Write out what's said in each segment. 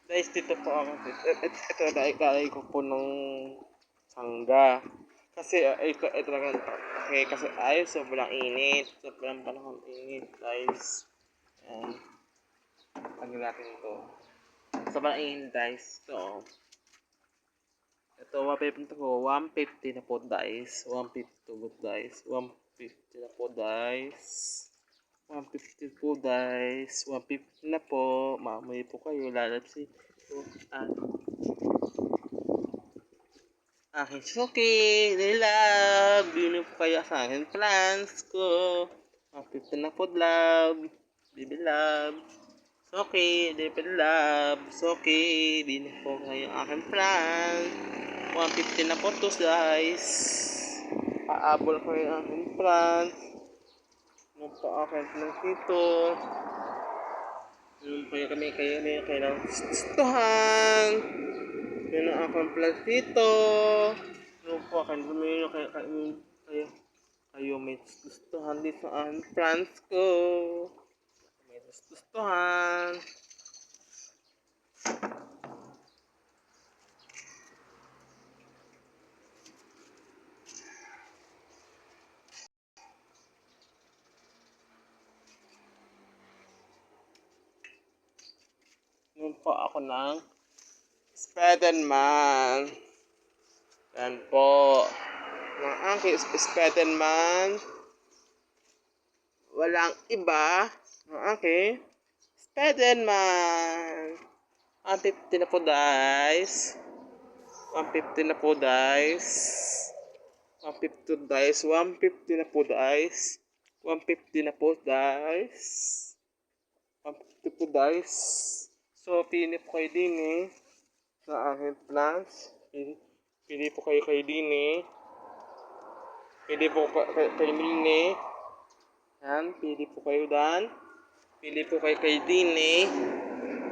Guys, dito po ako. Ito, dahil ko po ng sangga. Kasi, ito lang, okay, kasi sobrang init. Sobrang panahon init, guys. Ayan. Lagyan natin ito. Sobrang init, guys. Ito, 150 na po, guys. 150 to good, guys. 150 na po, guys. 150 po, guys. 150 na po. Mamay po kayo. Lalabsin ito. Aking suki. Nilab. Bili po kayo sa akin plans ko. 150 na po, love. Baby love. Suki. Baby love. Suki. Bili po kayo aking plans. 150 na po to, guys. Paabol ko yung aking plans. Magpa-akin ng dito. Yung kayo ng gustuhan. Yun ang akong plans dito. Yung po akin, kayo may gustuhan dito ang plans ko. May gustuhan. Yun po ako ng Spiderman. Yan po. Ng aking Spiderman. Walang iba. Ng aking Spiderman. 150 na po, guys. 150 na po, guys. 150 guys. 150 na po, guys. 150 na po, guys. 150 po, guys. So, pili po kayo din sa aking plans. Pili po kayo din Pili po kayo din Yan, pili po kayo dan. Pili po kayo din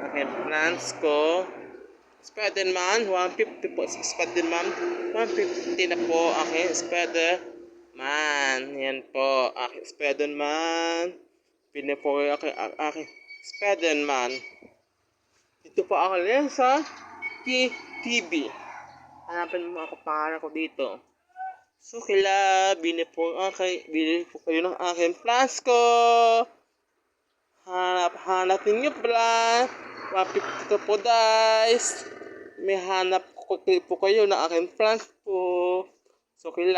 aking plans ko. Spiderman, 150 po. Spiderman, 150 na po aking Spiderman. Yan po, aking Spiderman. Pili po kayo aking Spiderman. Dito po ako rin sa TV. Hanapin mo ako pangalan ko dito. So, bili po kayo ng aking plans ko. Hanap ninyo plan. 150 to po, guys. May hanap po kayo ng aking plans po. So, pili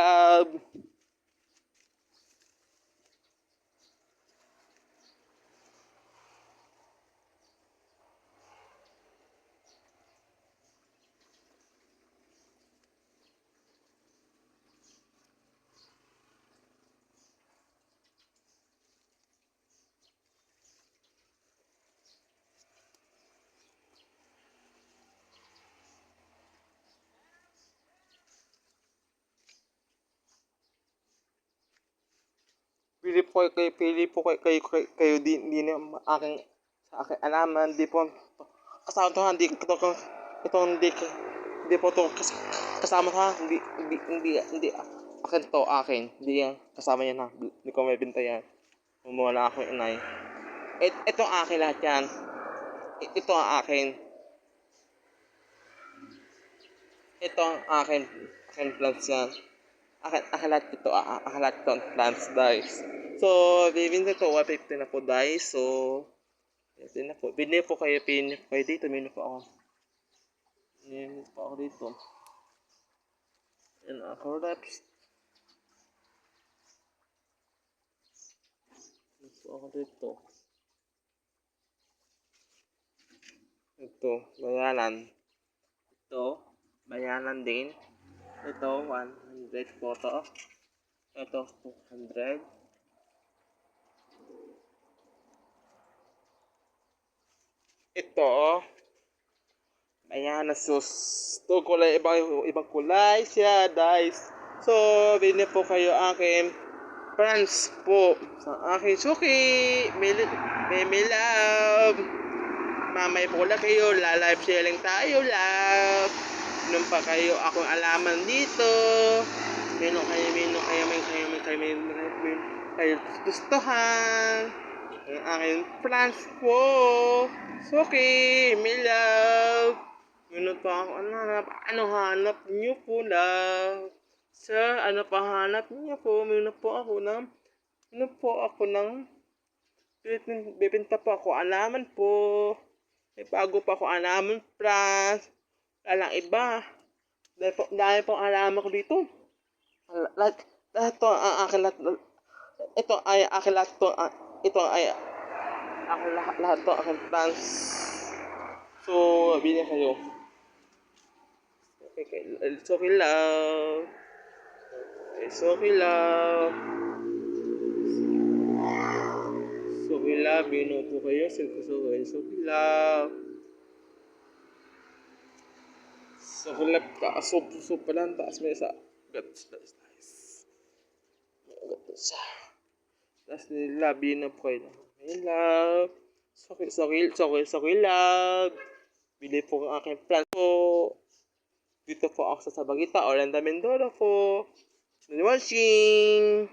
po kayo din sa aking alaman. Di po kasama to, hindi po to kasama ha. Hindi akin to, akin. Hindi yan kasama yan ha. Hindi ko may binta yan. Umuha na ako inay. Ito ang akin lahat yan. Ito ang akin. Ito ang akin plans yan. Akin lahat ito. Akin lahat ito ang plans, guys. So, bibinta ito. 150 na po, guys. So, ito na po. Pili po kayo dito. Pili po ako. Pili po ako dito. Yan ako reps. Pili po ako dito. Ito, bayanan. Ito, bayanan din. Ito, 100 po to. Ito, 200. Ito, ayan, sus. Ito, ibang kulay siya, guys. So, bili po kayo aking friends po. Sa aking suki. May love. Mamay po lang kayo. Live sharing tayo, love. Nung pa kayo akong alaman dito. May kayo gustuhan. Ang aking plans po. Suki, my love. Ano pa ako hanap? Ano hanap niyo po, love? Sir, ano pa hanap niyo po? Ano po ako ng bibenta po ako alaman po. May bago pa ako alaman, plans. Walang iba. Dahil po alaman ko dito. Lahat to ang akin lahat. Ito ay akin lahat to. Ito ay akin lahat to akin plans. So, bili kayo. Okay, it's okay love. It's okay love. So okay love, po kayo. It's okay love. So okay love, so pala ang taas mo sa guts. That's nice. Guts. Tapos nila, po kayo. Okay love. So okay love. Bili po ang aking plan po. Dito po ako sa Sabagita, Orlando, Mindoro po. Watching!